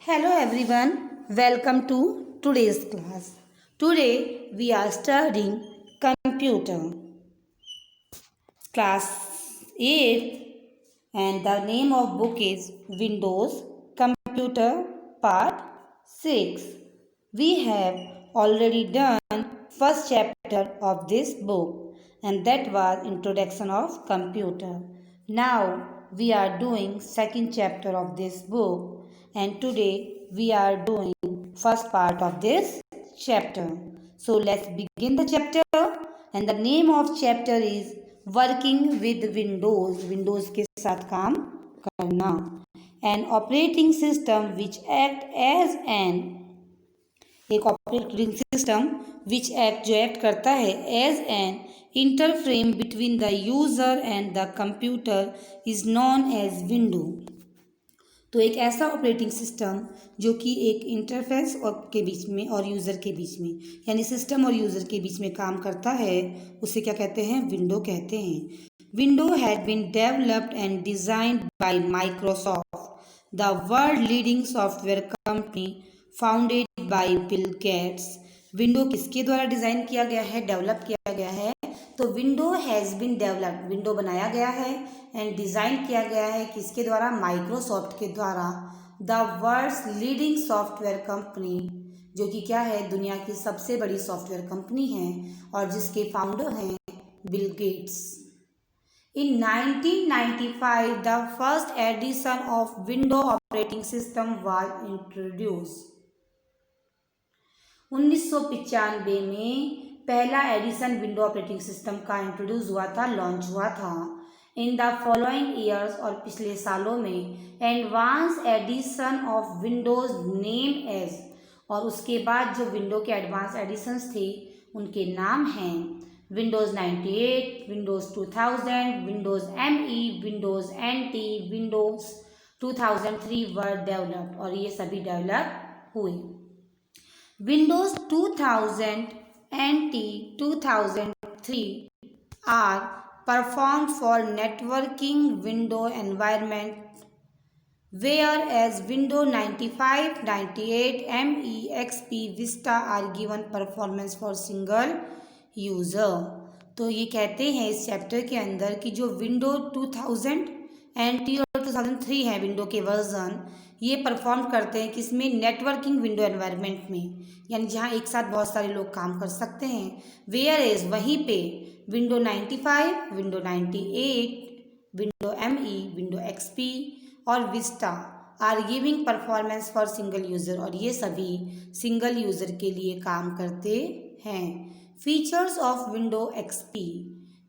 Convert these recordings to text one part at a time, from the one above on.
Hello everyone, welcome to today's class. Today we are studying computer. Class 8 and the name of book is Windows Computer Part 6. We have already done first chapter of this book and that was Introduction of Computer. Now we are doing second chapter of this book and today we are doing first part of this chapter. So let's begin the chapter and the name of chapter is Working with Windows. Windows के साथ काम करना. An operating system which act as an एक operating system which act जो act करता है as an interface between the user and the computer is known as window. तो एक ऐसा ऑपरेटिंग सिस्टम जो कि एक इंटरफेस और के बीच में और यूज़र के बीच में यानी सिस्टम और यूज़र के बीच में काम करता है उसे क्या कहते हैं? विंडो कहते हैं. Window had been developed and designed by Microsoft, the world leading software company founded by Bill Gates. Window किसके द्वारा डिज़ाइन किया गया है, डेवलप किया गया है? तो window has been developed, window बनाया गया है एंड डिज़ाइन किया गया है किसके द्वारा? माइक्रोसॉफ्ट के द्वारा. The world's leading software company, जो कि क्या है? दुनिया की सबसे बड़ी सॉफ्टवेयर कंपनी है और जिसके फाउंडर हैं Bill Gates. In 1995, the first edition of Windows operating system was introduced. 1995 में पहला एडिशन विंडो ऑपरेटिंग सिस्टम का इंट्रोड्यूस हुआ था, लॉन्च हुआ था. इन द फॉलोइंग ईयर्स, और पिछले सालों में advance edition of Windows name as, और उसके बाद जो विंडो के एडवांस एडिशंस थे उनके नाम हैं Windows 98, Windows 2000, Windows ME, Windows NT, Windows 2003 were developed, और ये सभी डेवलप हुए. Windows 2000, NT, 2003 are performed for networking window environment, whereas Windows 95, 98, ME, XP, Vista are given performance for single user. तो ये कहते हैं इस चैप्टर के अंदर कि जो विंडो 2000, NT और 2003 है विंडो के वर्जन, ये परफॉर्म करते हैं किसमें? नेटवर्किंग विंडो एनवायरनमेंट में, यानी जहाँ एक साथ बहुत सारे लोग काम कर सकते हैं. वेयर एज, वहीं पे window 95, window 98, window ME, window XP और Vista are giving performance for single user, और ये सभी सिंगल यूज़र के लिए काम करते हैं. Features of window XP.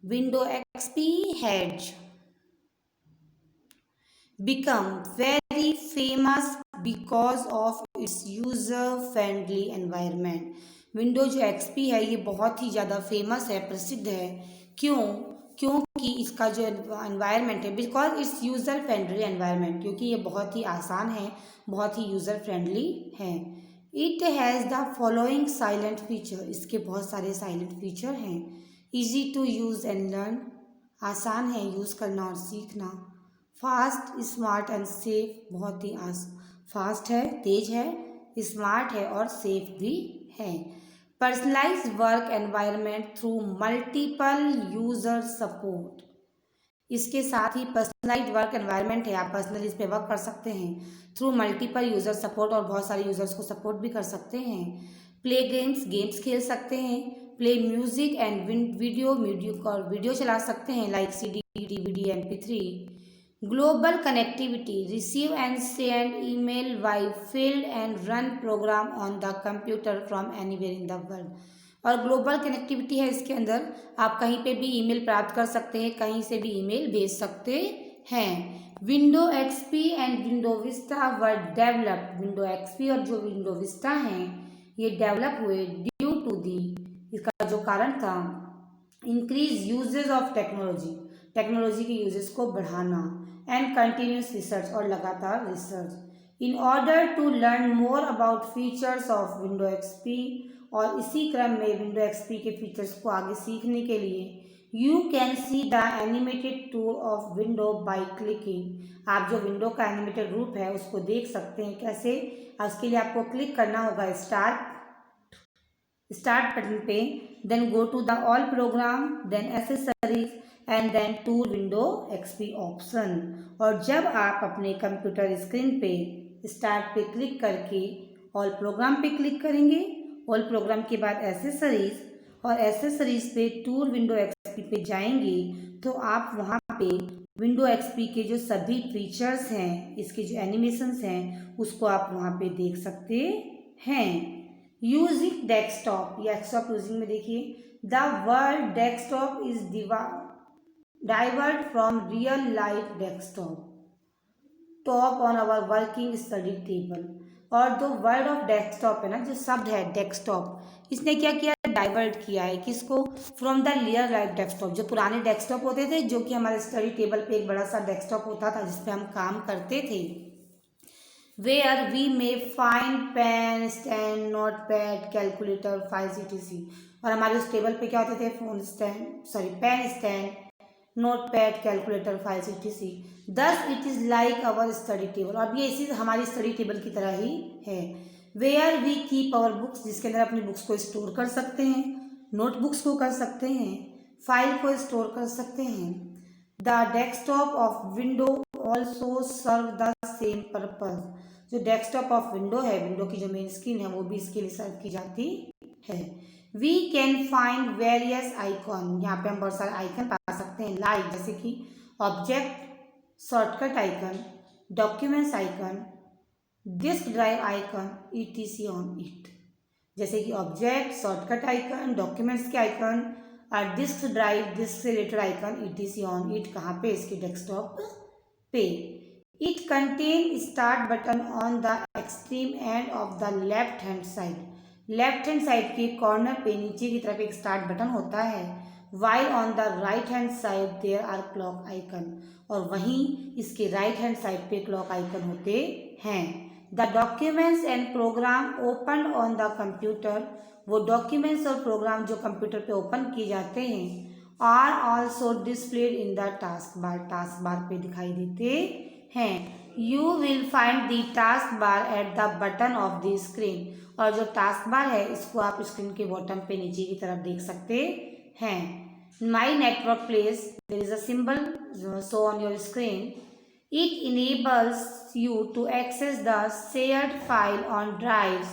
Window XP has become very famous because of its user friendly environment. Window जो XP है ये बहुत ही ज़्यादा फेमस है, प्रसिद्ध है. क्योंकि इसका जो एनवायरनमेंट है, because it's user friendly environment, क्योंकि ये बहुत ही आसान है, बहुत ही यूज़र फ्रेंडली है. It has the following silent feature. इसके बहुत सारे साइलेंट फीचर हैं. Easy to use and learn, आसान है यूज़ करना और सीखना. फास्ट, स्मार्ट एंड सेफ, बहुत ही फास्ट है, तेज है, स्मार्ट है और सेफ भी है. Personalise work environment through multiple user support. इसके साथ ही पर्सनलाइज वर्क एनवायरनमेंट है, आप पर्सनली इस पर वर्क कर सकते हैं थ्रू मल्टीपल यूज़र सपोर्ट, और बहुत सारे यूज़र्स को सपोर्ट भी कर सकते हैं. प्ले गेम्स खेल सकते हैं. प्ले म्यूजिक एंड वीडियो चला सकते हैं like CD, DVD, MP3. Global connectivity, receive and send email by field and run programme on the computer from anywhere in the world. और ग्लोबल कनेक्टिविटी है इसके अंदर, आप कहीं पे भी ईमेल प्राप्त कर सकते हैं, कहीं से भी ईमेल भेज सकते हैं. Window XP and window Vista were developed. Window XP और जो विंडो विस्टा हैं ये डेवलप हुए ड्यू टू दी, इसका जो कारण था इंक्रीज यूजेज ऑफ टेक्नोलॉजी के यूजेस को बढ़ाना, एंड कंटिन्यूस रिसर्च, और लगातार research. In order to learn more about features of window XP, और इसी क्रम में विंडो XP के फीचर्स को आगे सीखने के लिए you can see the animated tour of window by clicking. आप जो विंडो का एनिमेटेड रूप है उसको देख सकते हैं। कैसे? उसके लिए आपको क्लिक करना होगा स्टार्ट बटन पे, then go to the all program, then accessories and then tool window XP option. और जब आप अपने कंप्यूटर स्क्रीन पे स्टार्ट पे क्लिक करके ऑल प्रोग्राम पे क्लिक करेंगे, ऑल प्रोग्राम के बाद एसेसरीज और एसेसरीज पे टूल विंडो एक्सपी पे जाएंगे, तो आप वहाँ पे विंडो एक्सपी के जो सभी फीचर्स हैं, इसके जो एनिमेशंस हैं, उसको आप वहाँ पे देख सकते हैं। यूजिंग डेस्कटॉप, या डेस्कटॉप यूजिंग में देखिए, the word desktop is divert from real life desktop top on our working study table. और जो वर्ड ऑफ डेस्कटॉप है ना, जो शब्द है डेस्कटॉप, इसने क्या किया? डाइवर्ट किया है किसको? From the real life desktop. जो पुराने डेस्कटॉप होते थे, जो कि हमारे स्टडी टेबल पे एक बड़ा सा डेस्कटॉप होता था जिसपे हम काम करते थे, where we may find pen, stand, notepad, calculator, files etc. और हमारे उस टेबल पे क्या होते थे? Pen stand, notepad, calculator, files etc. Thus it is like our study table. और ये इसी हमारी स्टडी टेबल की तरह ही है। Where we keep our books, जिसके अंदर अपनी बुक्स को स्टोर कर सकते हैं, नोटबुक्स को कर सकते हैं, फाइल को स्टोर कर सकते हैं। The desktop of window also serve the same purpose. जो डेस्कटॉप ऑफ विंडो है, विंडो की जो मेन स्क्रीन है, वो भी इसके लिए सर्व की जाती है। We can find various icon, यहाँ पे हम बहुत सारे आइकन पा सकते हैं, लाइक जैसे कि object, shortcut icon, documents icon, disk drive icon etc on it. जैसे कि ऑब्जेक्ट, शॉर्टकट आइकन, डॉक्यूमेंट्स के आइकन और डिस्क ड्राइव, डिस्क से related icon etc on it. कहाँ पे? इसके डेस्कटॉप पे। It contain start button on the extreme end of the left hand side. Left hand side के कॉर्नर पे नीचे की तरफ एक स्टार्ट बटन होता है। While on the right hand side there are clock icon. और वहीं इसके राइट हैंड साइड पे क्लॉक आइकन होते हैं। The documents and program open on the computer. वो डॉक्यूमेंट्स और प्रोग्राम जो कंप्यूटर पे ओपन किए जाते हैं, are also displayed in the task bar. Task bar पे दिखाई देते हैं। You will find the task bar at the button of the screen. और जो टास्क बार है, इसको आप स्क्रीन के बॉटम पे नीचे की तरफ देख सकते हैं। My network place, there is a symbol show on your screen. It enables you to access the shared file on drives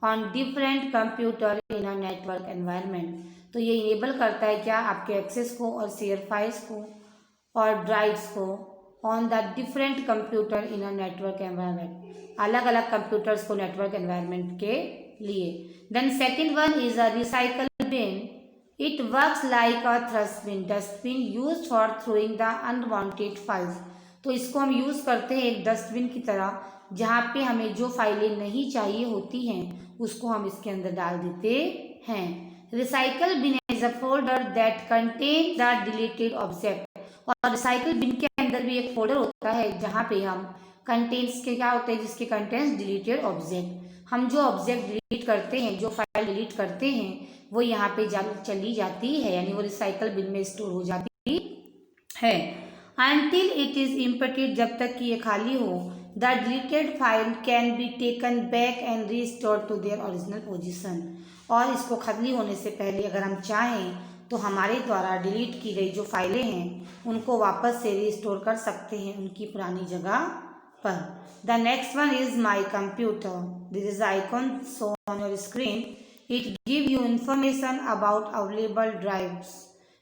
on different computer in a network environment। तो ये इनेबल करता है क्या? आपके एक्सेस को और शेयर फाइल्स को और ड्राइव्स को on the different computer in a network environment, अलग अलग कंप्यूटर्स को नेटवर्क एनवायरनमेंट के लिए। Then second one is a recycle bin. It works like a trash bin, dustbin use for throwing the unwanted files. तो इसको हम use करते हैं एक डस्टबिन की तरह, जहाँ पे हमें जो फाइलें नहीं चाहिए होती हैं उसको हम इसके अंदर डाल देते हैं। Recycle bin is a folder that contain the deleted object. और रिसाइकल बिन के अंदर भी एक फोल्डर होता है जहाँ पे हम कंटेंट्स के क्या होते हैं, जिसके कंटेंट्स डिलीटेड ऑब्जेक्ट। हम जो ऑब्जेक्ट डिलीट करते हैं, जो फाइल डिलीट करते हैं, वो यहाँ पे चली जाती है, यानी वो रिसाइकल बिन में स्टोर हो जाती है। Until it is emptied, जब तक कि ये खाली हो, the deleted file can be taken back and restored to their original position। और इसको खाली होने से पहले अगर हम चाहें तो हमारे द्वारा डिलीट की गई जो फाइलें हैं उनको वापस से रिस्टोर कर सकते हैं उनकी पुरानी जगह पर। The next one is my computer. This is icon show on your screen. It give you information about available drives.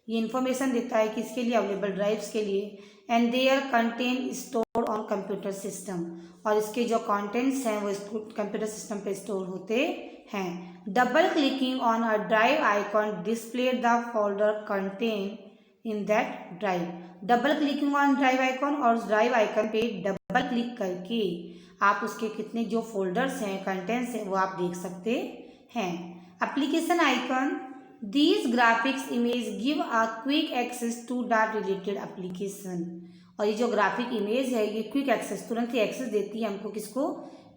ये इन्फॉर्मेशन देता है किसके लिए? अवेलेबल ड्राइव्स के लिए। And their content store on computer system. और इसके जो कंटेंट्स हैं वो कंप्यूटर सिस्टम पे स्टोर होते हैं। Double clicking on a drive icon display the folder contain in that drive. Double clicking on drive icon, और उस ड्राइव आइकन पे डबल क्लिक करके आप उसके कितने जो फोल्डर्स हैं, कंटेंट्स हैं, वो आप देख सकते हैं। Application icon, these graphics image give a quick access to the related application। और ये जो ग्राफिक इमेज है, ये क्विक एक्सेस, तुरंत ही एक्सेस देती है हमको किसको?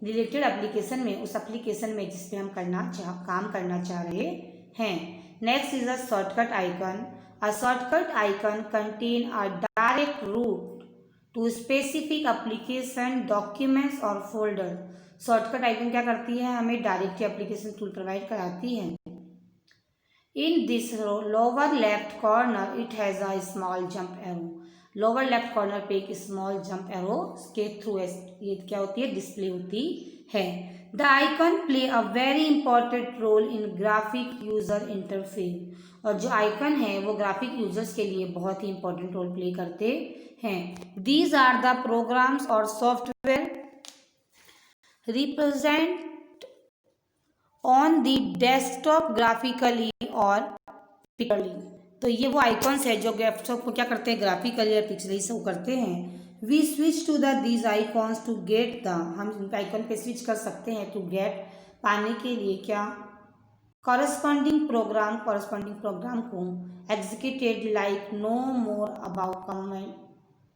रिलेटेड एप्लीकेशन में, उस एप्लीकेशन में जिसपे हम काम करना चाह रहे हैं। Next is a shortcut icon. A shortcut icon contain a direct route to specific application, documents or folder. Shortcut icon क्या करती है, हमें डायरेक्ट एप्लीकेशन टूल प्रोवाइड कराती है. In this lower left corner it has a small jump arrow. Lower left corner पे एक small jump arrow के through ये क्या होती है, डिस्प्ले होती है. The icon play a very important role in graphic user interface. और जो आइकन है वो ग्राफिक यूजर्स के लिए बहुत ही इंपॉर्टेंट रोल प्ले करते हैं. दीज आर द प्रोग्राम्स और software represent on the desktop graphically और पिक्चरली. तो ये वो आइकॉन्स है जो डेस्कटॉप को क्या करते हैं, ग्राफिकली या पिक्चरली शो करते हैं. We switch to these icons to get the, हम इन आइकन पे स्विच कर सकते हैं टू गेट, पाने के लिए क्या, कॉरस्पॉन्डिंग प्रोग्राम को executed like know more about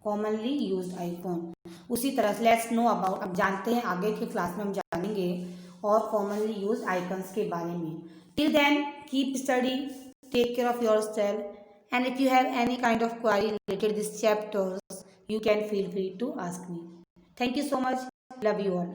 commonly used icon. उसी तरह से लेट्स नो अबाउट, अब जानते हैं, आगे के क्लास में हम जानेंगे और कॉमनली यूज आइकन्स के बारे में. Till then keep study, take care of yourself, and if you have any kind of query related to this chapters, you can feel free to ask me. Thank you so much. Love you all.